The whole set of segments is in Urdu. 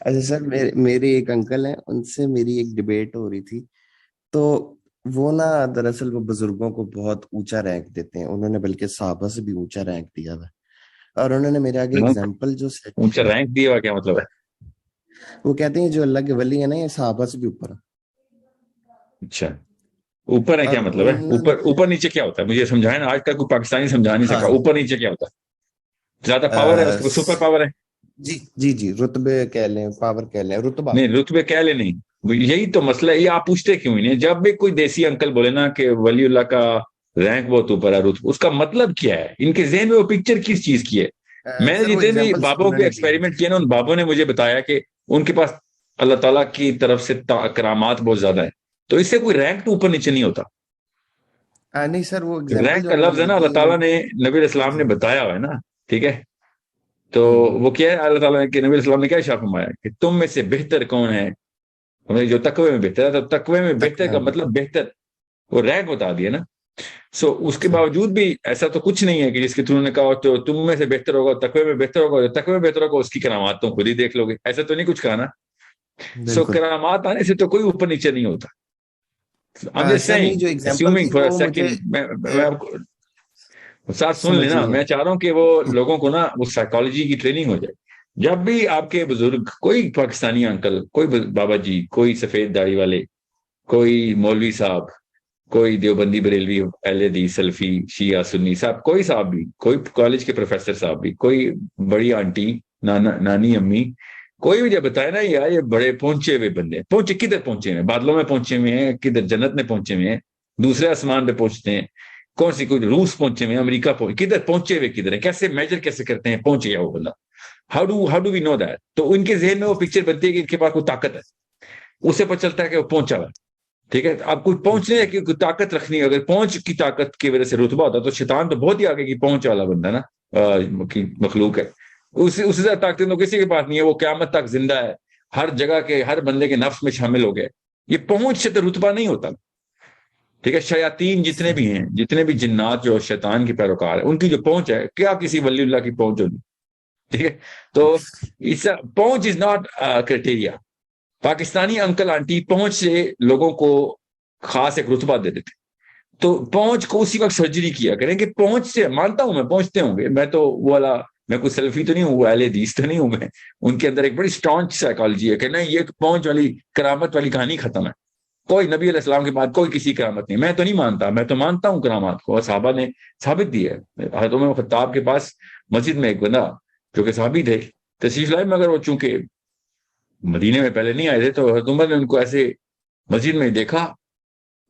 اچھا سر، میرے ایک انکل ہیں، ان سے میری ایک ڈبیٹ ہو رہی تھی. تو وہ نا دراصل وہ بزرگوں کو بہت اونچا رینک دیتے ہیں، انہوں نے بلکہ صحابہ سے بھی اونچا رینک دیا ہوا ہے. اور انہوں نے میرے آگے رینک؟ اگزامپل جو سیٹ اونچا کی ہے، رینک دیا ہوا کیا مطلب ہے؟ وہ کہتے ہیں جو اللہ کے ولی ہیں نا، یہ صحابہ سے بھی اوپر ہیں. اچھا، اوپر ہے اور کیا مطلب ہے؟ انہوں نے اوپر اوپر نیچے کیا ہوتا ہے مجھے سمجھائیں نا، آج تک کوئی پاکستانی سمجھا نہیں سکا ہاں اوپر نیچے کیا ہوتا ہے. زیادہ پاور ہے اس آ، کے پاس، سپر پاور ہے؟ جی جی جی، رتبے کہہ لیں، پاور کہہ لیں، رتبہ. نہیں، رتبے کہہ لے نہیں. یہی تو مسئلہ ہے، یہ آپ پوچھتے کیوں ہی نہیں؟ جب بھی کوئی دیسی انکل بولے نا کہ ولی اللہ کا رینک بہت اوپر ہے، رتبہ، اس کا مطلب کیا ہے؟ ان کے ذہن میں وہ پکچر کس چیز کی ہے؟ میں نے سر وہ جتنے بھی ایگزامپل بابوں انہوں کے نے دی ہے. ایکسپیریمنٹ کیے نا، ان بابوں نے مجھے بتایا کہ ان کے پاس اللہ تعالیٰ کی طرف سے کرامات بہت زیادہ ہے. تو اس سے کوئی رینک تو اوپر نیچے نہیں ہوتا. نہیں سر، وہ ایگزامپل رینک جو کا انہوں لفظ نے ہے نا، دی اللہ تھی وہ. تعالیٰ نے، نبی علیہ جی السلام جی. نے بتایا ہوا ہے نا. ٹھیک ہے. تو ہوں وہ کیا ہے، اللہ تعالیٰ نے کہ نبی علیہ السلام نے کیا ارشاد فرمایا کہ تم میں سے بہتر کون ہے؟ ہمیں جو تقوی میں بہتر ہے، تو تقوی میں تک بہتر کا مطلب بہتر، وہ رینک بتا دیا نا. سو اس کے صحیح. باوجود بھی ایسا تو کچھ نہیں ہے کہ جس کے تم نے کہا تو تم میں سے بہتر ہوگا، تقوی میں بہتر ہوگا، جو تقوی میں بہتر ہوگا اس کی کرامات تم خود ہی دیکھ لو گے. ایسا تو نہیں کچھ کہا نا. سو بالکل. کرامات آنے سے تو کوئی اوپر نیچے نہیں ہوتا. I'm just سر نہیں، saying, جو ایگزامپل assuming تھی for a وہ مجھے second، میں آپ کو ساتھ سن لینا، سمجھنی ہے. میں چاہ رہا ہوں کہ وہ لوگوں کو نا وہ سائیکالوجی کی ٹریننگ ہو جائے. جب بھی آپ کے بزرگ، کوئی پاکستانی انکل، کوئی بابا جی، کوئی سفید داڑھی والے، کوئی مولوی صاحب، کوئی دیوبندی بریلوی اہل حدیث سلفی شیعہ سنی صاحب، کوئی صاحب بھی، کوئی کالج کے پروفیسر صاحب بھی، کوئی بڑی آنٹی، نانی امی، کوئی بھی جب بتائے نا یار یہ بڑے پہنچے ہوئے بندے، پہنچے کدھر پہنچے ہوئے ہیں؟ بادلوں میں پہنچے ہوئے ہیں، کدھر جنت میں پہنچے ہوئے ہیں، دوسرے آسمان پہ پہنچتے ہیں، کون سی کوئی روس پہنچے ہوئے ہیں، امریکہ کدھر پہنچے ہوئے، کدھر ہے، کیسے میجر کیسے کرتے ہیں پہنچ گیا وہ بندہ؟ How do we know that? تو ان کے ذہن میں وہ پکچر بنتی ہے کہ ان کے پاس کوئی طاقت ہے، اسے پتہ چلتا ہے کہ وہ پہنچا ہوا ہے. ٹھیک ہے. اب کوئی پہنچ نہیں ہے کہ کوئی طاقت رکھنی ہے، اگر پہنچ کی طاقت کی وجہ سے رتبہ ہوتا تو شیطان تو بہت ہی آگے کی پہنچ والا بندہ نا، کی مخلوق ہے. اس سے زیادہ طاقت تو کسی کے پاس نہیں ہے، وہ قیامت تک زندہ ہے، ہر جگہ کے ہر بندے کے نفس میں شامل ہو گئے. یہ پہنچ سے تو رتبہ نہیں ہوتا. ٹھیک ہے. شیاطین جتنے بھی صحیح. ہیں، جتنے بھی جنات جو شیطان کی پیروکار ہے، ان کی جو پہنچ ہے، کیا کسی ولی اللہ کی پہنچ ہوگی؟ ٹھیک ہے. تو پہنچ is not criteria. Pakistani uncle aunty پہنچ سے لوگوں کو خاص ایک رتبہ دے دیتے. تو پہنچ کو اسی وقت سرجری کیا کریں کہ پہنچ سے مانتا ہوں میں پہنچتے ہوں گے، میں تو وہ والا، میں کوئی سیلفی تو نہیں ہوں، وہ اہل حدیث تو نہیں ہوں میں. ان کے اندر ایک بڑی اسٹرانچ سائیکالوجی ہے کہ نہیں، یہ پہنچ والی کرامت والی کہانی ختم ہے. کوئی نبی علیہ السلام کے بعد کوئی کسی کرامت نہیں. میں تو نہیں مانتا، میں تو مانتا ہوں کرامات کو، اور صحابہ نے ثابت دی ہے. حضرت عمر خطاب کے پاس مسجد میں ایک بندہ جو کہ صحابی تھے تشریف لائے، مگر وہ چونکہ مدینے میں پہلے نہیں آئے تھے، تو حضرت عمر نے ان کو ایسے مسجد میں دیکھا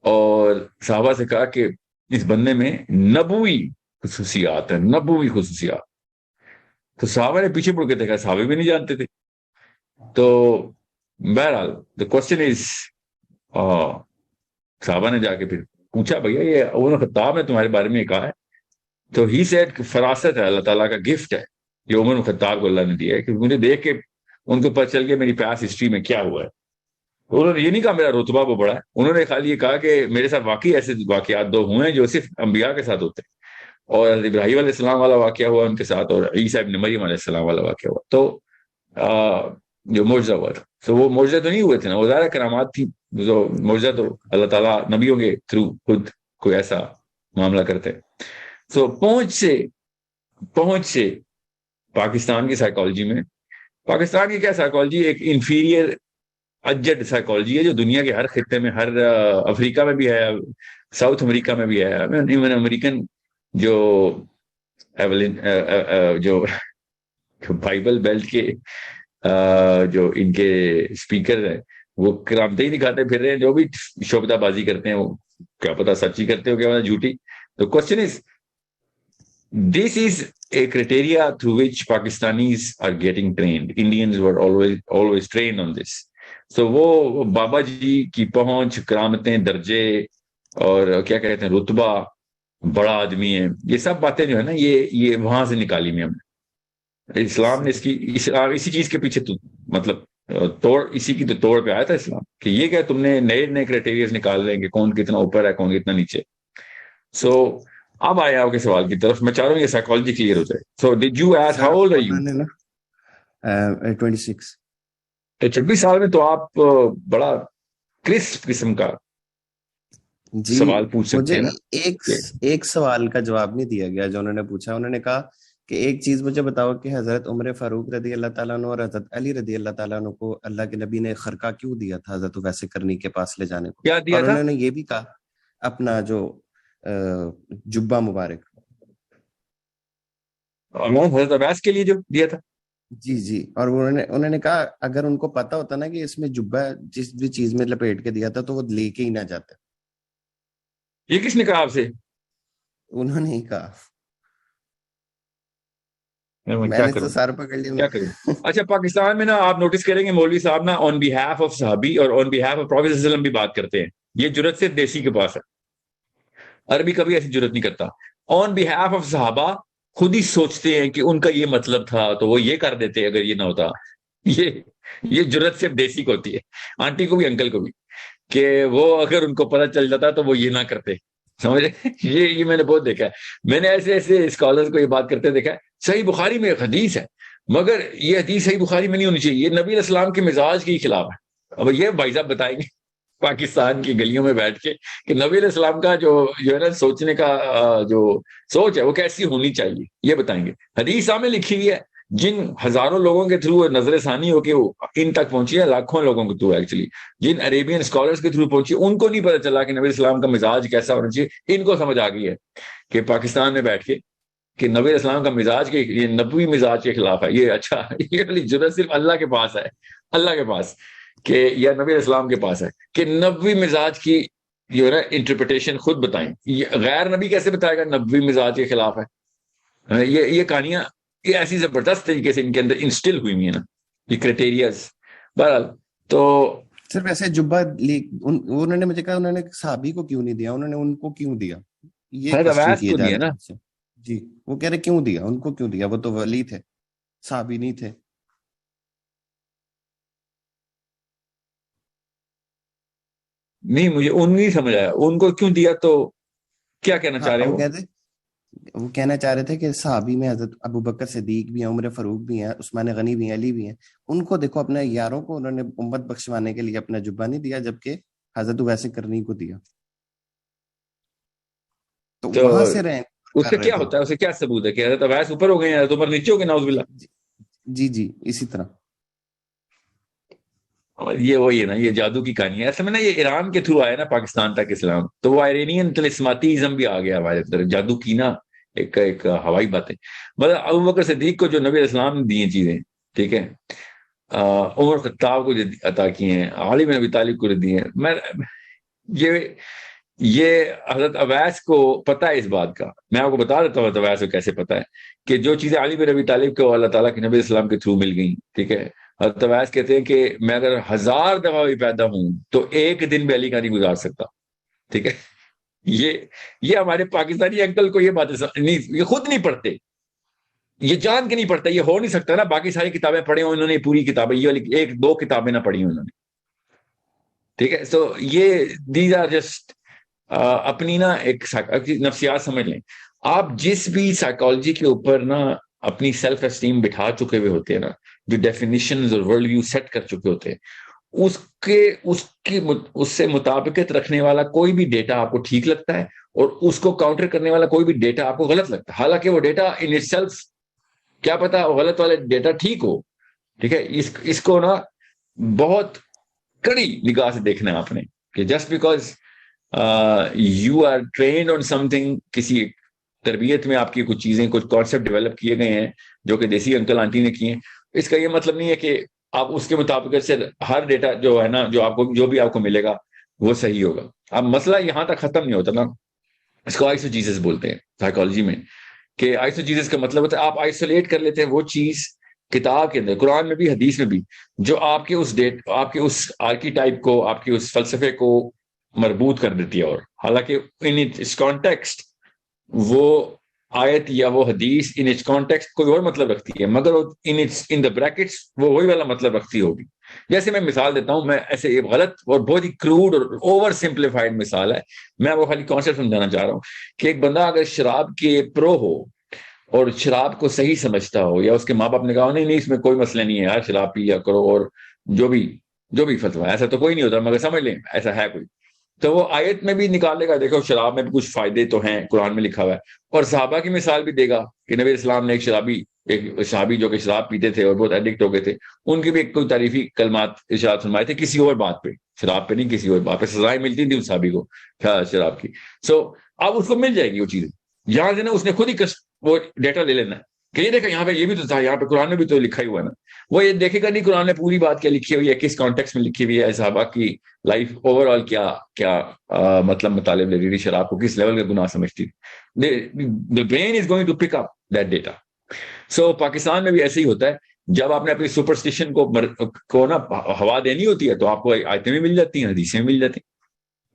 اور صحابہ سے کہا کہ اس بندے میں نبوی خصوصیات ہیں، نبوی خصوصیات. تو صحابہ نے پیچھے مڑ کے دیکھا، صحابہ بھی نہیں جانتے تھے. تو بہرحال دا کوشچن از، صحابہ نے جا کے پھر پوچھا بھیا یہ عمر خطاب نے تمہارے بارے میں کہا ہے؟ تو ہی سیڈ کہ فراست ہے، اللہ تعالیٰ کا گفٹ ہے یہ عمر خطاب کو اللہ نے دیا ہے، کہ مجھے دیکھ کے ان کو پتہ چل گیا میری پاس ہسٹری میں کیا ہوا ہے. انہوں نے یہ نہیں کہا میرا رتبہ وہ بڑا ہے، انہوں نے خالی یہ کہا کہ میرے ساتھ واقعی ایسے واقعات دو ہوئے ہیں جو صرف انبیاء کے ساتھ ہوتے ہیں. اور حضرت ابراہیم علیہ السلام والا واقعہ ہوا ان کے ساتھ، اور عیسیٰ ابن مریم علیہ السلام والا واقعہ ہوا. تو جو معجزہ ہوا تھا، تو وہ معجزہ تو نہیں ہوئے تھے نا، وہ ظاہر کرامات تھی. جو معجزہ تو اللہ تعالیٰ نبیوں کے تھرو خود کوئی ایسا معاملہ کرتے. سو پہنچ سے پاکستان کی سائیکالوجی میں، پاکستان کی کیا سائیکالوجی، ایک انفیریئر اجڈ سائیکالوجی ہے جو دنیا کے ہر خطے میں، ہر افریقہ میں بھی ہے، ساؤتھ امریکہ میں بھی ہے، ایون امریکن جو جو بائبل بیلٹ کے جو ان کے اسپیکر ہیں، وہ کرامتیں ہی دکھاتے پھر رہے ہیں، جو بھی شعبدہ بازی کرتے ہیں وہ کیا پتا سچی کرتے ہو کیا پتا جھوٹی. تو question is, this is a criteria through which Pakistanis are getting trained. Indians were always trained on this. So وہ بابا جی کی پہنچ، کرامتیں، درجے، اور کیا کہتے ہیں رتبہ، بڑا آدمی ہے، یہ سب باتیں جو ہے نا، یہ وہاں سے نکالی میں ہم نے. اسلام نے صحیح. اسی چیز کے پیچھے تو مطلب توڑ، اسی کی تو توڑ پہ آیا تھا اسلام، کہ یہ کیا تم نے نئے نئے کرائٹیریاز نکال رہے ہیں کہ کون کتنا اوپر ہے کون کتنا نیچے. سو اب آئے آپ کے سوال کی طرف، میں چاہ رہا ہوں یہ سائیکالوجی کلیئر ہو جائے. So did you ask sir how old are you? انہوں نے نا 26. تو 26 سال میں تو آپ بڑا کرسپ قسم کا جی سوال پوچھ سکتے مجھے ہیں نا. ایک سوال کا جواب نہیں دیا گیا جو انہوں نے پوچھا. انہوں نے کہا کہ ایک چیز مجھے بتاؤ کہ حضرت عمر فاروق رضی اللہ تعالیٰ عنہ اور حضرت علی رضی اللہ تعالیٰ عنہ کو اللہ کے نبی نے خرقہ کیوں دیا تھا حضرت ویسے کرنی کے پاس لے جانے کو؟ کیا دیا اور تھا؟ انہوں نے یہ بھی کہا اپنا جو جبہ مبارک. حضرت عباس کے لیے جو دیا تھا. جی جی. اور انہوں نے کہا اگر ان کو پتا ہوتا نا کہ اس میں جبہ جس بھی چیز میں لپیٹ کے دیا تھا تو وہ لے کے ہی نہ جاتے. یہ کس نے کہا آپ سے؟ انہوں نے ہی کہا. میں کیا نے تو کروں سار پکڑ لیا. کیا کروں. اچھا پاکستان میں نا آپ نوٹس کریں گے مولوی صاحب نا آن بیہاف آف صحابی اور آن بیہاف آف پروفیٹ صلی اللہ علیہ وسلم بھی بات کرتے ہیں. یہ جرت صرف دیسی کے پاس ہے, عربی کبھی ایسی جرت نہیں کرتا. آن بیہاف آف صحابہ خود ہی سوچتے ہیں کہ ان کا یہ مطلب تھا تو وہ یہ کر دیتے اگر یہ نہ ہوتا. یہ جرت صرف دیسی کو ہوتی ہے, آنٹی کو بھی انکل کو بھی, کہ وہ اگر ان کو پتہ چل جاتا تو وہ یہ نہ کرتے. سمجھ یہ میں نے بہت دیکھا ہے. میں نے ایسے اسکالرز کو یہ بات کرتے دیکھا ہے. صحیح بخاری میں ایک حدیث ہے مگر یہ حدیث صحیح بخاری میں نہیں ہونی چاہیے, یہ نبی علیہ السلام کے مزاج کے خلاف ہے. اب یہ بھائی صاحب بتائیں گے پاکستان کی گلیوں میں بیٹھ کے کہ نبی علیہ السلام کا جو ہے نا سوچنے کا جو سوچ ہے وہ کیسی ہونی چاہیے, یہ بتائیں گے. حدیث میں لکھی ہوئی ہے, جن ہزاروں لوگوں کے تھرو نظر ثانی ہو کے ان تک پہنچی ہے, لاکھوں لوگوں کے تھرو ایکچولی جن عربین اسکالرز کے تھرو پہنچی, ان کو نہیں پتا چلا کہ نبی اسلام کا مزاج کیسا ہونا چاہیے. ان کو سمجھ آ گئی ہے کہ پاکستان میں بیٹھ کے کہ نبی اسلام کا مزاج کے یہ نبوی مزاج کے خلاف ہے. یہ اچھا یہ والی جرات صرف اللہ کے پاس ہے, اللہ کے پاس, کہ یا نبی اسلام کے پاس ہے کہ نبوی مزاج کی جو ہے نا انٹرپریٹیشن خود بتائیں. غیر نبی کیسے بتائے گا نبوی مزاج کے خلاف ہے؟ یہ کہانیاں یہ ایسی زبردست طریقے سے ان کے اندر انسٹل ہوئی ہوئی ہیں نا یہ کرائٹیریاز. بہرحال تو صرف ایسے جبہ انہوں نے مجھے کہا انہوں نے صحابی کو کیوں نہیں دیا, انہوں نے ان کو کیوں دیا, یہ کوسچن کیے جا رہے تھے مجھ سے. جی وہ کہہ رہے کیوں دیا, ان کو کیوں دیا, وہ تو ولی تھے صحابی نہیں تھے. نہیں مجھے ان نہیں سمجھ آیا ان کو کیوں دیا, تو کیا کہنا چاہ رہے ہیں وہ کہنا چاہ رہے تھے کہ صحابی میں حضرت ابو بکر صدیق بھی ہیں, عمر فاروق بھی ہیں, عثمان غنی بھی ہیں, علی بھی ہیں. ان کو دیکھو اپنے یاروں کو انہوں نے امت بخشوانے کے لیے اپنا جبہ نہیں دیا جبکہ حضرت ویسے کرنی کو دیا. تو وہاں سے رہے اس سے کیا ہوتا ہے, اسے کیا ثبوت ہے کہ حضرت عباس اوپر ہو گئے ہیں حضرت عمر نیچے ہو گئے نعوذ باللہ. جی جی اسی طرح یہ وہی ہے نا, یہ جادو کی کہانی ہے. اصل میں نا یہ ایران کے تھرو آیا نا پاکستان تک اسلام, تو وہ آئرینین طلسماتی ازم بھی آ گیا ہمارے طرف, جادو کی نا ایک ہوائی بات ہے. مطلب ابو بکر صدیق کو جو نبی اسلام نے دی ہیں چیزیں, ٹھیک ہے, عمر خطاب کو جو عطا کی ہیں, علی بن ابی طالب کو دی ہیں. میں یہ حضرت عباس کو پتہ ہے اس بات کا. میں آپ کو بتا دیتا ہوں حضرت عباس کو کیسے پتہ ہے کہ جو چیزیں علی بن ابی طالب کو اللہ تعالیٰ کے نبی اسلام کے تھرو مل گئیں, ٹھیک ہے. حضرت عباس کہتے ہیں کہ میں اگر 1000 دفعہ بھی پیدا ہوں تو ایک دن بھی علی کا نہیں گزار سکتا, ٹھیک ہے. یہ ہمارے پاکستانی انکل کو یہ باتیں نہیں, یہ خود نہیں پڑھتے, یہ جان کے نہیں پڑھتا, یہ ہو نہیں سکتا نا. باقی ساری کتابیں پڑھی ہوں انہوں نے, پوری کتابیں, یہ والی 1-2 کتابیں نہ پڑھی ہوں انہوں نے, ٹھیک ہے. سو یہ دیز آر جسٹ اپنی نا ایک نفسیات سمجھ لیں. آپ جس بھی سائیکالوجی کے اوپر نا اپنی سیلف اسٹیم بٹھا چکے ہوئے ہوتے ہیں نا, جو ڈیفینیشنز اور ورلڈ ویو سیٹ کر چکے ہوتے ہیں, اس سے مطابقت رکھنے والا کوئی بھی ڈیٹا آپ کو ٹھیک لگتا ہے اور اس کو کاؤنٹر کرنے والا کوئی بھی ڈیٹا آپ کو غلط لگتا ہے, حالانکہ وہ ڈیٹا ان اٹ سیلف کیا پتا غلط والے ڈیٹا ٹھیک ہو, ٹھیک ہے. اس کو نا بہت کڑی نگاہ سے دیکھنا ہے آپ نے کہ just because you are trained on something, کسی تربیت میں آپ کی کچھ چیزیں, کچھ کانسیپٹ ڈیولپ کیے گئے ہیں جو کہ دیسی انکل آنٹی نے کیے ہیں, اس کا یہ مطلب نہیں ہے کہ آپ اس کے مطابق سے ہر ڈیٹا جو ہے نا جو بھی آپ کو ملے گا وہ صحیح ہوگا. اب مسئلہ یہاں تک ختم نہیں ہوتا نا, اس کو آئسوجیسس بولتے ہیں سائیکالوجی میں, کہ آئسوجیسس کا مطلب ہوتا ہے آپ آئسولیٹ کر لیتے ہیں وہ چیز کتاب کے اندر, قرآن میں بھی حدیث میں بھی, جو آپ کے اس آرکیٹائپ کو, آپ کے اس فلسفے کو مربوط کر دیتی ہے. اور حالانکہ ان اٹس کانٹیکسٹ وہ آیت یا وہ حدیث ان اٹس کانٹیکسٹ کوئی اور مطلب رکھتی ہے, مگر ان دا بریکٹس وہ وہی والا مطلب رکھتی ہوگی. جیسے میں مثال دیتا ہوں, میں ایسے ایک غلط اور بہت ہی کروڈ اور اوور سمپلیفائڈ مثال ہے, میں وہ خالی کانسیپٹ سمجھانا چاہ رہا ہوں کہ ایک بندہ اگر شراب کے پرو ہو اور شراب کو صحیح سمجھتا ہو, یا اس کے ماں باپ نے کہا نہیں اس میں کوئی مسئلہ نہیں ہے یار شراب پی لیا کرو, اور جو بھی فتویٰ، ایسا تو کوئی نہیں ہوتا مگر سمجھ لیں ایسا ہے کوئی، تو وہ آیت میں بھی نکالے گا، دیکھو شراب میں بھی کچھ فائدے تو ہیں، قرآن میں لکھا ہوا ہے، اور صحابہ کی مثال بھی دے گا کہ نبی اسلام نے ایک صحابی جو کہ شراب پیتے تھے اور بہت ایڈکٹ ہو گئے تھے، ان کی بھی ایک کوئی تعریفی کلمات ارشاد فرمائے تھے کسی اور بات پہ، شراب پہ نہیں، کسی اور بات پہ سزائیں ملتی تھی اس صحابی کو شراب کی. سو اب اس کو مل جائے گی وہ چیزیں، یہاں سے نا اس نے خود ہی وہ ڈیٹا لے لینا ہے کہ یہ دیکھا یہاں پہ یہ بھی تو تھا، یہاں پہ قرآن میں بھی تو لکھا ہی ہوا ہے نا. وہ یہ دیکھے گا نہیں قرآن میں پوری بات کیا لکھی ہوئی ہے، کس کانٹیکس میں لکھی ہوئی ہے، صحابہ کی لائف اوور آل کیا مطلب مطالب لے رہی تھی، شراب کو کس لیول کا گناہ سمجھتی تھی. the brain is going to pick up that data. سو پاکستان میں بھی ایسے ہی ہوتا ہے، جب آپ نے اپنی سپرسٹیشن کو نا ہوا دینی ہوتی ہے تو آپ کو آیتیں بھی مل جاتی ہیں، حدیثیں بھی مل جاتی ہیں.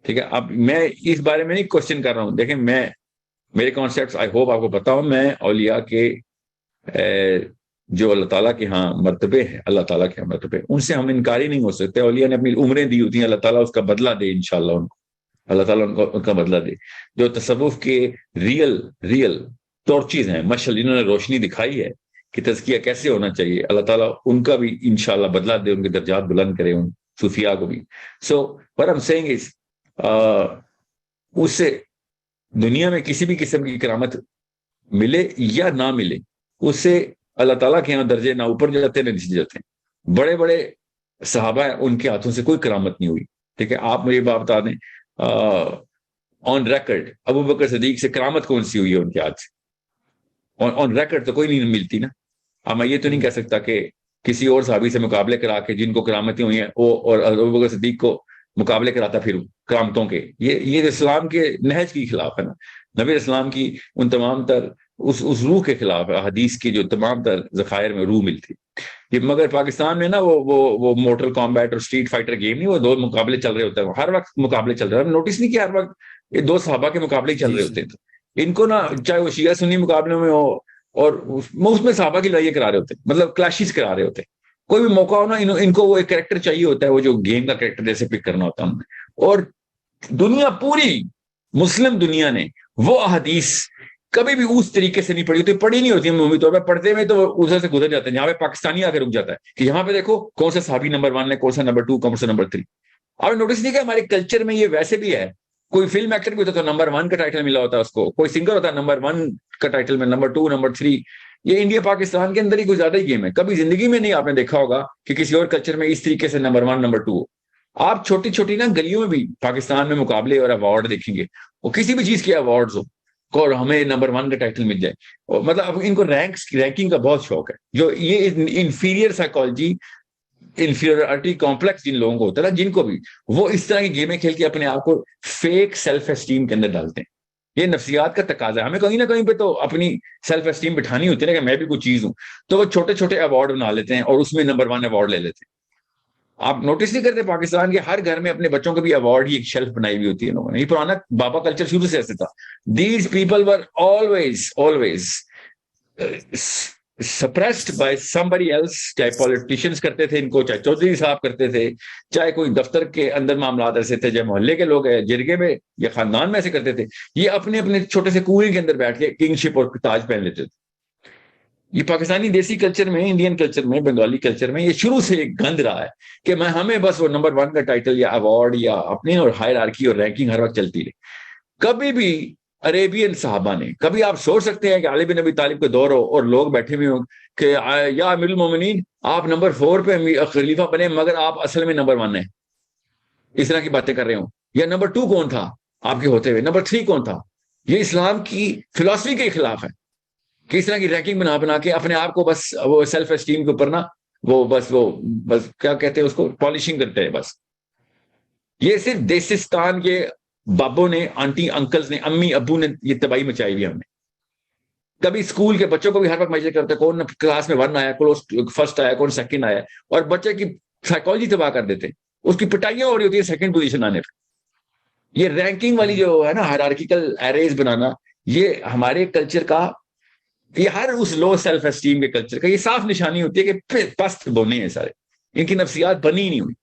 ٹھیک ہے، اب میں اس بارے میں نہیں کوشچن کر رہا ہوں، دیکھیں میرے کانسیپٹس آئی ہوپ آپ کو پتا ہوں، میں اولیاء کے جو اللہ تعالیٰ کے ہاں مرتبے ہیں، اللہ تعالیٰ کے ہاں مرتبے، ان سے ہم انکاری نہیں ہو سکتے. اولیاء نے اپنی عمریں دی ہوتی ہیں، اللہ تعالیٰ اس کا بدلہ دے انشاءاللہ ان کو، اللہ تعالیٰ ان کا بدلہ دے. جو تصوف کے ریئل ٹارچز ہیں، مشعل جنہوں نے روشنی دکھائی ہے کہ تزکیہ کیسے ہونا چاہیے، اللہ تعالیٰ ان کا بھی انشاءاللہ بدلہ دے، ان کے درجات بلند کرے ان صوفیاء کو بھی. سو what I'm saying is اس سے دنیا میں کسی بھی قسم کی کرامت ملے یا نہ ملے، اس سے اللہ تعالیٰ کے یہاں درجے نہ اوپر جاتے نہ نیچے جاتے ہیں. بڑے بڑے صحابہ ہیں، ان کے ہاتھوں سے کوئی کرامت نہیں ہوئی. ٹھیک ہے، آپ مجھے بات بتا دیں آن ریکرڈ ابو بکر صدیق سے کرامت کون سی ہوئی ہے ان کے ہاتھ سے؟ آن ریکرڈ تو کوئی نہیں ملتی نا. اب میں یہ تو نہیں کہہ سکتا کہ کسی اور صحابی سے مقابلے کرا کے جن کو کرامتیں ہوئی ہیں اور ابو بکر صدیق کو مقابلے کراتا پھر کرامتوں کے، یہ اسلام کے نہج کے خلاف ہے نا، نبی اسلام کی ان تمام تر اس روح کے خلاف ہے، حدیث کی جو تمام تر ذخائر میں روح ملتی. یہ مگر پاکستان میں نا وہ موٹر کامبیٹ اور اسٹریٹ فائٹر گیم نہیں، وہ دو مقابلے چل رہے ہوتے ہیں، ہر وقت مقابلے چل رہے ہیں. نوٹس نہیں کیا ہر وقت یہ دو صحابہ کے مقابلے چل رہے ہوتے ہیں، ان کو نا چاہے وہ شیعہ سنی مقابلے میں ہو اور اس میں صحابہ کی لڑائیاں کرا رہے ہوتے ہیں، مطلب کلیشز کرا رہے ہوتے ہیں. کوئی بھی موقع ہو نا ان کو وہ ایک کریکٹر چاہیے ہوتا ہے، وہ جو گیم کا کریکٹر جیسے پک کرنا ہوتا ہے. اور دنیا پوری مسلم دنیا نے وہ احادیث کبھی بھی اس طریقے سے نہیں پڑھی ہوتی، پڑھی نہیں ہوتی عمومی طور پہ، پڑھتے ہوئے تو ادھر سے گزر جاتے ہیں. یہاں پہ پاکستانی آ کے رک جاتا ہے کہ یہاں پہ دیکھو کون سا صحابی نمبر 1 ہے، کون سا نمبر 2، کون سا نمبر 3. آپ نے نوٹس نہیں کیا ہمارے کلچر میں یہ ویسے بھی ہے، کوئی فلم ایکٹر بھی ہوتا ہے تو نمبر 1 کا ٹائٹل ملا ہوتا ہے اس کو، کوئی سنگر ہوتا ہے نمبر 1 کا ٹائٹل میں، نمبر 2 نمبر 3. یہ انڈیا پاکستان کے اندر ہی کوئی زیادہ ہی گیم ہے. کبھی زندگی میں نہیں آپ نے دیکھا ہوگا کہ کسی اور کلچر میں اس طریقے سے نمبر 1 نمبر 2 ہو. آپ چھوٹی چھوٹی نا گلیوں میں بھی پاکستان میں مقابلے اور ایوارڈ دیکھیں گے، وہ کسی بھی چیز کے ایوارڈز ہو اور ہمیں نمبر 1 کا ٹائٹل مل جائے. مطلب ان کو رینکنگ کا بہت شوق ہے. جو یہ انفیریئر سائیکالوجی، انفیریئرٹی کمپلیکس جن لوگوں کو ہوتا ہے نا، جن کو بھی وہ اس طرح کی گیمیں کھیل کے اپنے آپ کو فیک سیلف اسٹیم کے اندر ڈالتے ہیں. یہ نفسیات کا تقاضا ہے، ہمیں کہیں نہ کہیں پہ تو اپنی سیلف اسٹیم بٹھانی ہوتی ہے نا کہ میں بھی کوئی چیز ہوں. تو وہ چھوٹے چھوٹے ایوارڈ بنا لیتے ہیں اور اس میں نمبر 1 ایوارڈ لے لیتے ہیں. آپ نوٹس نہیں کرتے پاکستان کے ہر گھر میں اپنے بچوں کو بھی ایوارڈ ہی ایک شیلف بنائی ہوئی ہوتی ہے لوگوں نے. یہ پرانا بابا کلچر شروع سے ایسے تھا. These people were always suppressed by somebody else. چاہے پولیٹیشینز کرتے تھے ان کو، چاہے چودھری صاحب کرتے تھے، چاہے کوئی دفتر کے اندر معاملات ایسے تھے، چاہے محلے کے لوگ جرگے میں یا خاندان میں ایسے کرتے تھے. یہ اپنے اپنے چھوٹے سے کنویں کے اندر بیٹھ کے کنگ شپ اور تاج پہن لیتے تھے. یہ پاکستانی دیسی کلچر میں، انڈین کلچر میں، بنگالی کلچر میں یہ شروع سے ایک گند رہا ہے کہ ہمیں بس وہ نمبر 1 کا ٹائٹل یا ایوارڈ یا اپنے اور ہائرارکی اور رینکنگ ہر وقت چلتی رہے. کبھی بھی عربین صحابہ نے، کبھی آپ سوچ سکتے ہیں کہ علی بن ابی طالب کے دور ہو اور لوگ بیٹھے ہوئے ہوں کہ یا امیر المومنین آپ نمبر 4 پہ خلیفہ بنے مگر آپ اصل میں نمبر 1 ہیں، اس طرح کی باتیں کر رہے ہوں. یا نمبر 2 کون تھا آپ کے ہوتے ہوئے، نمبر 3 کون تھا. یہ اسلام کی فلسفی کے خلاف ہے کہ اس طرح کی رینکنگ بنا کے اپنے آپ کو بس وہ سیلف اسٹیم کے اوپر نا وہ بس کیا کہتے ہیں اس کو، پالشنگ کرتے ہیں بس. یہ صرف دیسستان کے بابوں نے، آنٹی انکلز نے، امی ابو نے یہ تباہی مچائی ہوئی ہم نے. کبھی اسکول کے بچوں کو بھی ہر وقت میجر کرتے کون کلاس میں 1 آیا، کون فرسٹ آیا، کون سیکنڈ آیا، اور بچے کی سائیکالوجی تباہ کر دیتے. اس کی پٹائیاں ہو رہی ہوتی ہے سیکنڈ پوزیشن آنے پہ. یہ رینکنگ والی جو ہے نا ہائرارکیکل ایریز بنانا، یہ ہمارے کلچر کا، یہ ہر اس لو سیلف اسٹیم کے کلچر کا یہ صاف نشانی ہوتی ہے کہ پست بونے ہیں سارے، ان کی نفسیات بنی ہی نہیں ہوئی.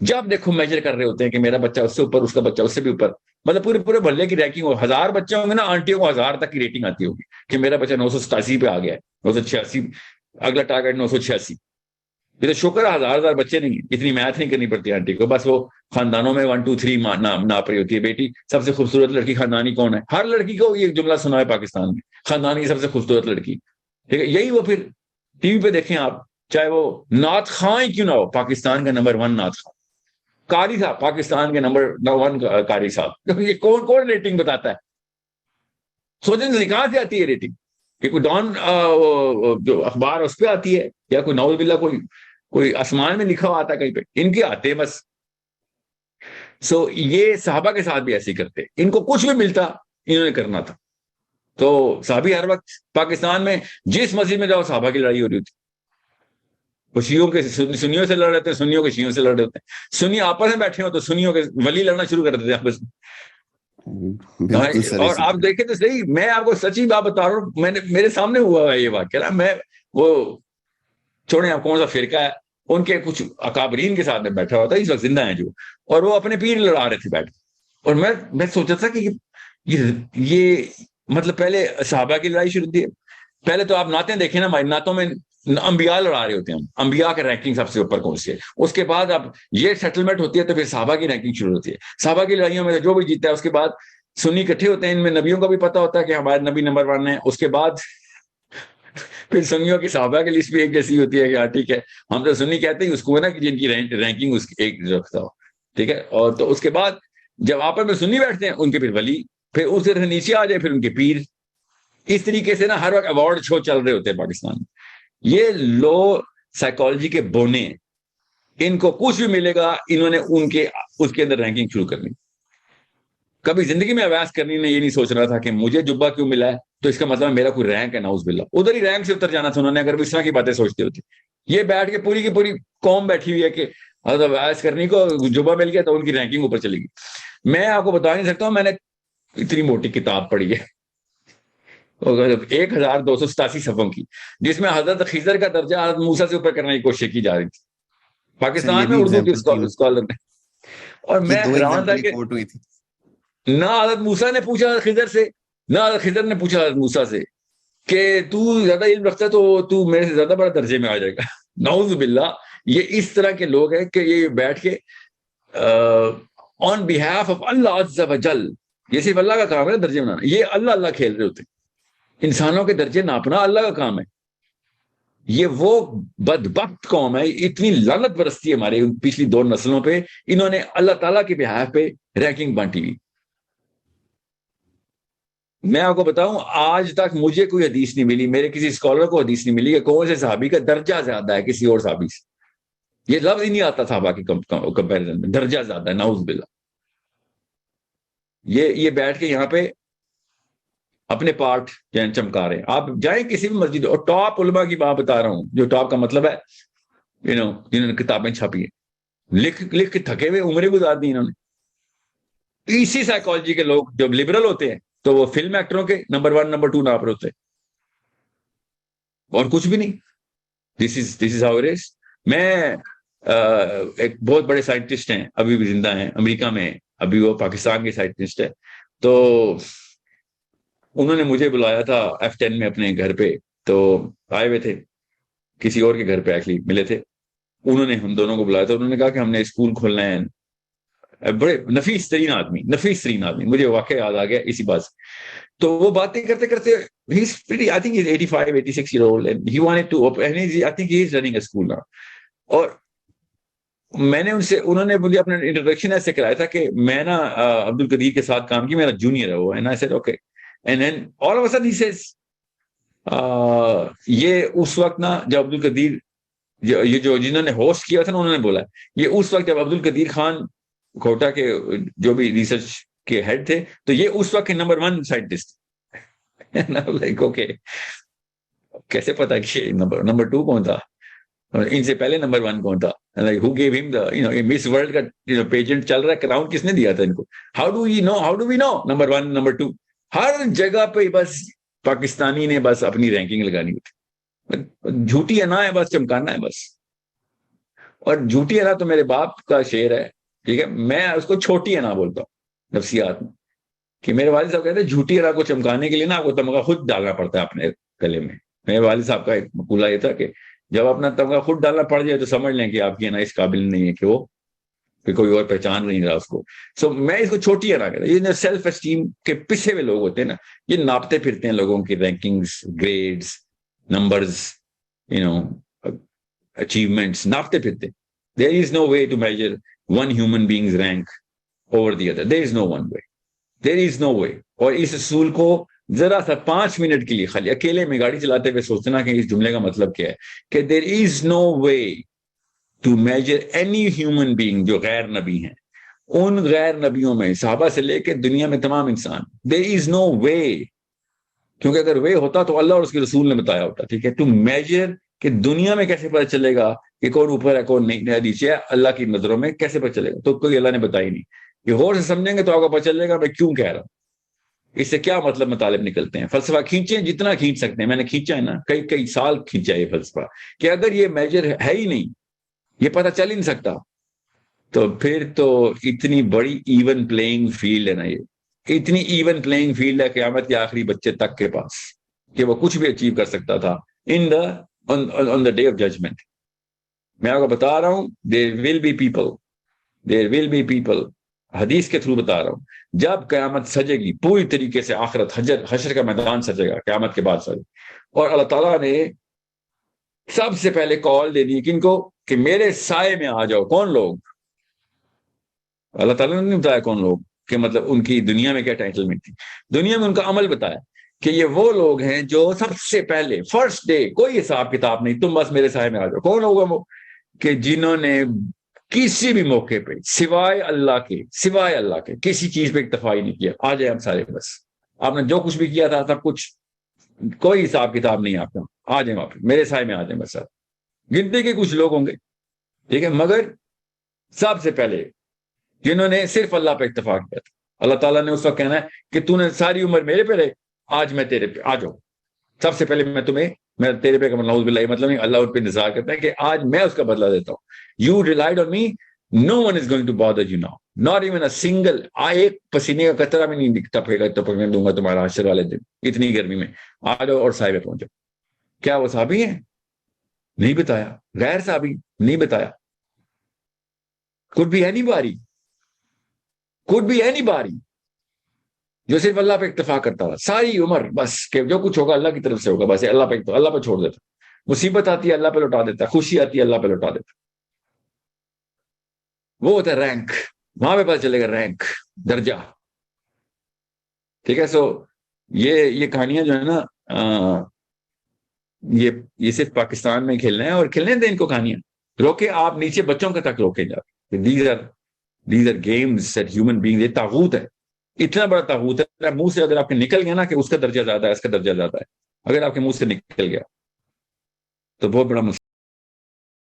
جب دیکھو میجر کر رہے ہوتے ہیں کہ میرا بچہ اس سے اوپر، اس کا بچہ اس سے بھی اوپر، مطلب پورے محلے کی رینکنگ ہو. 1000 بچے ہوں گے نا، آنٹیوں کو 1000 تک کی ریٹنگ آتی ہوگی کہ میرا بچہ 987 پہ آ گیا ہے، 986، اگلا ٹارگیٹ 986. یہ تو شکر ہے ہزار بچے نہیں، اتنی میتھ نہیں کرنی پڑتی آنٹی کو، بس وہ خاندانوں میں 1 2 3 ناپ رہی ہوتی ہے، بیٹی سب سے خوبصورت لڑکی خاندانی کون ہے، ہر لڑکی کو یہ جملہ سنا ہے پاکستان میں، خاندان کی سب سے خوبصورت لڑکی، ٹھیک ہے، یہی وہ پھر ٹی وی پہ دیکھیں آپ، چاہے وہ نعت خواں ہی کیوں نہ ہو، پاکستان کا نمبر 1 نعت خواں قاری صاحب، پاکستان کے نمبر 1 قاری صاحب، یہ کون ریٹنگ بتاتا ہے؟ سوچیں سے کہاں سے آتی ہے ریٹنگ؟ کہ کوئی ڈان جو اخبار اس پہ آتی ہے، یا کوئی نعوذ باللہ کوئی آسمان میں لکھا ہوا آتا ہے کہیں پہ، ان کے آتے ہیں بس. سو یہ صحابہ کے ساتھ بھی ایسے ہی کرتے، ان کو کچھ بھی ملتا انہوں نے کرنا تھا. تو صحابی ہر وقت پاکستان میں جس مسجد میں جاؤ صحابہ کی لڑائی ہو رہی ہوتی، وہ شیعوں کے سنیوں سے لڑ رہے تھے، سنیوں کے شیعوں سے لڑ رہے ہوتے ہیں، سنی آپس میں بیٹھے ہو تو سنیوں کے ولی لڑنا شروع کر دیتے آپس میں. بالکل سر. اور آپ دیکھیں تو صحیح، میں آپ کو سچی بات بتا رہا ہوں، میرے سامنے ہوا ہے یہ واقعہ نا. میں وہ چھوڑیں آپ کون سا فرقہ ہے، ان کے کچھ اکابرین کے ساتھ میں بیٹھا ہوا تھا، اس وقت زندہ ہیں جو، اور وہ اپنے پیر لڑا رہے تھے بیٹھ، اور میں سوچا تھا کہ یہ مطلب پہلے صحابہ کی لڑائی شروع ہوتی ہے، پہلے تو آپ نعتیں دیکھیں نا، ہماری نعتوں میں انبیاء لڑا رہے ہوتے ہیں، انبیاء کا رینکنگ سب سے اوپر کون سی ہے، اس کے بعد اب یہ سیٹلمنٹ ہوتی ہے تو پھر صحابہ کی رینکنگ شروع ہوتی ہے، صحابہ کی لڑائیوں میں جو بھی جیتا ہے اس کے بعد سنی اکٹھے ہوتے ہیں، ان میں نبیوں کا بھی پتہ ہوتا ہے کہ ہمارے نبی نمبر 1 ہے، اس کے بعد پھر سنیوں کی صحابہ کی لسٹ بھی ایک جیسی ہوتی ہے کہ ہاں ٹھیک ہے، ہم تو سنی کہتے ہیں اس کو نا کہ جن کی رینکنگ اس ایک رکھتا ہو، ٹھیک ہے. اور تو اس کے بعد جب آپس میں سنی بیٹھتے ہیں، ان کے پھر ولی، پھر اس طرح نیچے آ جائے پھر ان کے پیر، اس طریقے سے نا ہر وقت ایوارڈ شو چل رہے ہوتے ہیں پاکستان میں. یہ لو سائیکالوجی کے بونے، ان کو کچھ بھی ملے گا انہوں نے اس کے اندر رینکنگ شروع کرنی. کبھی زندگی میں اویس کرنی نے یہ نہیں سوچ رہا تھا کہ مجھے جبہ کیوں ملا ہے تو اس کا مطلب میرا کوئی رینک ہے، نعوذ باللہ، ادھر ہی رینک سے اتر جانا تھا انہوں نے، اگر اس طرح کی باتیں سوچتے ہوتے. یہ بیٹھ کے پوری کی پوری قوم بیٹھی ہوئی ہے کہ اویس کرنی کو جبہ مل گیا تو ان کی رینکنگ اوپر چلے گی. میں آپ کو بتا نہیں سکتا ہوں، میں نے اتنی موٹی کتاب پڑھی ہے 1287 صفحوں کی، جس میں حضرت خضر کا درجہ حضرت موسیٰ سے اوپر کرنے کی کوشش کی جا رہی تھی سر یہ پاکستان میں بھی اردو کے ایگزامپل تھی اسکالر نے. اور یہ میں 2 حیران تھا ایگزامپل کہ کوٹ ہوئی تھی. نہ حضرت موسیٰ نے پوچھا حضرت خضر سے، نہ حضرت خضر نے پوچھا حضرت موسیٰ سے کہ تو زیادہ علم رکھتا ہے تو میرے سے زیادہ بڑا درجے میں آ جائے گا. نعوذ باللہ. یہ اس طرح کے لوگ ہیں کہ یہ بیٹھ کے آن بیہاف آف اللہ عز و جل، یہ صرف اللہ کا کام ہے درجے بنانا، یہ اللہ اللہ کھیل رہے ہوتے ہیں. انسانوں کے درجے ناپنا اللہ کا کام ہے. یہ وہ بدبخت قوم ہے، اتنی لعنت برستی ہے ہمارے پچھلی 2 نسلوں پہ، انہوں نے اللہ تعالیٰ کے بہاف پہ رینکنگ بانٹی ہوئی. میں آپ کو بتاؤں آج تک مجھے کوئی حدیث نہیں ملی، میرے کسی اسکالر کو حدیث نہیں ملی کہ کون سے صحابی کا درجہ زیادہ ہے کسی اور صحابی سے. یہ لفظ ہی نہیں آتا صحابہ کی کمپیریزن میں، درجہ زیادہ ہے، نعوذ باللہ. یہ بیٹھ کے یہاں پہ اپنے پارٹ چمکا رہے ہیں. آپ جائیں کسی بھی مسجد، اور ٹاپ علماء کی بات بتا رہا ہوں، جو ٹاپ کا مطلب ہے جنہوں نے کتابیں چھاپی ہیں، لکھ کے تھکے ہوئے عمریں گزار دی انہوں نے. اسی سائیکالوجی کے لوگ جب لبرل ہوتے ہیں تو وہ فلم ایکٹروں کے نمبر 1 نمبر 2 ناپ رہے ہوتے ہیں، اور کچھ بھی نہیں. دس از ہاؤ اٹ از. میں ایک بہت بڑے سائنٹسٹ ہیں، ابھی بھی زندہ ہیں امریکہ میں، ابھی وہ پاکستان کے سائنٹسٹ ہے. تو انہوں نے مجھے بلایا تھا F10 میں اپنے گھر پہ، تو آئے ہوئے تھے کسی اور کے گھر پہ، ایکچولی ملے تھے. انہوں نے ہم دونوں کو بلایا تھا، انہوں نے کہا کہ ہم نے اسکول کھولنا ہے. بڑے نفیس ترین آدمی، مجھے واقعہ یاد آ گیا اسی بات سے. تو وہ باتیں کرتے کرتے I think he's 85 86 year old and he wanted to open, I think he is running a school now. اور میں نے انہوں نے مجھے اپنا انٹروڈکشن ایسے کرایا تھا کہ میں نا عبد القدیر کے ساتھ کام کی، میرا جونیئر ہے وہ، and I said okay. And then all of a sudden he says یہ اس وقت نا جب عبد القدیر یہ جو جنہوں نے ہوسٹ کیا تھا نا، انہوں نے بولا یہ اس وقت جب عبد القدیر خان کھوٹا کے جو بھی ریسرچ کے ہیڈ تھے، تو یہ اس وقت کے نمبر 1 سائنٹسٹ. لائک اوکے، کیسے پتا کہ نمبر 2 کون تھا، ان سے پہلے نمبر 1 کون تھا؟ Who gave him the miss world کا پیجنٹ چل رہا ہے، کراؤن کس نے دیا تھا ان کو؟ How do we know number 1 number 2؟ ہر جگہ پہ بس پاکستانی نے بس اپنی رینکنگ لگانی ہوتی، جھوٹی انا ہے بس، چمکانا ہے بس. اور جھوٹی انا تو میرے باپ کا شعر ہے، ٹھیک ہے، میں اس کو چھوٹی انا بولتا ہوں نفسیات میں، کہ میرے والد صاحب کہتے ہیں جھوٹی انا کو چمکانے کے لیے نا آپ کو تمغہ خود ڈالنا پڑتا ہے اپنے گلے میں. میرے والد صاحب کا ایک مقولہ یہ تھا کہ جب اپنا تمغہ خود ڈالنا پڑ جائے تو سمجھ لیں کہ آپ کی نا اس قابل نہیں ہے کہ وہ کہ کوئی اور پہچان نہیں رہا اس کو. سو میں اس کو چھوٹی نہ کرتا. یہ سیلف اسٹیم کے پیچھے ہوئے لوگ ہوتے ہیں نا, یہ ناپتے پھرتے ہیں لوگوں کی رینکنگز, گریڈز, نمبرز, اچیومنٹس ناپتے پھرتے. There is no way to measure one human being's rank over the other. There is no one way. There is no way. اور اس اصول کو ذرا سا 5 منٹ کے لیے خالی اکیلے میں گاڑی چلاتے ہوئے سوچنا کہ اس جملے کا مطلب کیا ہے, کہ there is no way to measure any human being جو غیر نبی ہیں, ان غیر نبیوں میں صحابہ سے لے کے دنیا میں تمام انسان. There is no way. کیونکہ اگر وے ہوتا تو اللہ اور اس کے رسول نے بتایا ہوتا. ٹھیک ہے, ٹو میجر کہ دنیا میں کیسے پتہ چلے گا کہ کون اوپر ہے کون نہیں, حدیث ہے اللہ کی نظروں میں کیسے پتہ چلے گا, تو کوئی اللہ نے بتائی نہیں. یہ غور سے سمجھیں گے تو آپ کو پتہ چلے گا میں کیوں کہہ رہا ہوں, اس سے کیا مطلب مطالب نکلتے ہیں. فلسفہ کھینچیں جتنا کھینچ سکتے ہیں, میں نے کھینچا ہے نا, کئی سال کھینچا ہے یہ فلسفہ, کہ اگر یہ میجر ہے ہی نہیں, یہ پتہ چل ہی نہیں سکتا, تو پھر تو اتنی بڑی ایون پلینگ فیلڈ ہے نا, یہ اتنی ایون پلینگ فیلڈ ہے قیامت کے آخری بچے تک کے پاس, کہ وہ کچھ بھی اچیو کر سکتا تھا on the day of judgment. میں آپ کو بتا رہا ہوں there will be people حدیث کے تھرو بتا رہا ہوں, جب قیامت سجے گی پوری طریقے سے, آخرت حشر کا میدان سجے گا قیامت کے بعد سجے, اور اللہ تعالیٰ نے سب سے پہلے کال دے دی کن کو, کہ میرے سائے میں آ جاؤ. کون لوگ؟ اللہ تعالیٰ نے نہیں بتایا کون لوگ, کہ مطلب ان کی دنیا میں کیا ٹائٹلمنٹ تھی, دنیا میں ان کا عمل بتایا کہ یہ وہ لوگ ہیں جو سب سے پہلے فرسٹ ڈے, کوئی حساب کتاب نہیں, تم بس میرے سائے میں آ جاؤ. کون ہوگا وہ؟ کہ جنہوں نے کسی بھی موقع پہ سوائے اللہ کے کسی چیز پہ اکتفا ہی نہیں کیا. آ جائے ہم سارے, بس آپ نے جو کچھ بھی کیا تھا سب کچھ, کوئی حساب کتاب نہیں آپ کا, آ جائیں آپ میرے سائے میں آ جائیں بس. گنتی کے کچھ لوگ ہوں گے, ٹھیک ہے, مگر سب سے پہلے جنہوں نے صرف اللہ پہ اکتفا کیا تھا, اللہ تعالیٰ نے اس وقت کہنا ہے کہ تو نے ساری عمر میرے پہ رہے, آج میں تیرے پہ آ جاؤں. سب سے پہلے میں تیرے پہ نعوذ باللہ, مطلب نہیں, اللہ ان پہ انتظار کرتا ہے کہ آج میں اس کا بدلہ دیتا ہوں. You relied on me, no one is going to bother you now, not even a single, ایک پسینے کا قطرہ بھی نہیں ٹپکنے دوں گا تمہارا حشر والے دن, اتنی گرمی میں. آ جاؤ اور صاحب پہنچو. کیا وہ صحابی ہیں؟ نہیں بتایا. غیر صحابی؟ نہیں بتایا. could be anybody جو صرف اللہ پہ اکتفا کرتا تھا ساری عمر, بس کہ جو کچھ ہوگا اللہ کی طرف سے ہوگا, بس اللہ پہ چھوڑ دیتا. مصیبت آتی ہے اللہ پہ لوٹا دیتا, خوشی آتی ہے اللہ پہ لوٹا دیتا. وہ ہوتا ہے رینک, وہاں پہ پتہ چلے گا رینک, درجہ. ٹھیک ہے, سو یہ کہانیاں جو ہے نا, یہ صرف پاکستان میں کھیلنا ہے, اور کھیلنے دیں ان کو کہانیاں, روکے آپ نیچے بچوں کے تک روکے جا. These are games that human beings, یہ طاغوت ہے, اتنا بڑا طاغوت ہے, منہ سے اگر آپ کے نکل گیا نا کہ اس کا درجہ زیادہ ہے, اس کا درجہ زیادہ ہے, اگر آپ کے منہ سے نکل گیا تو بہت بڑا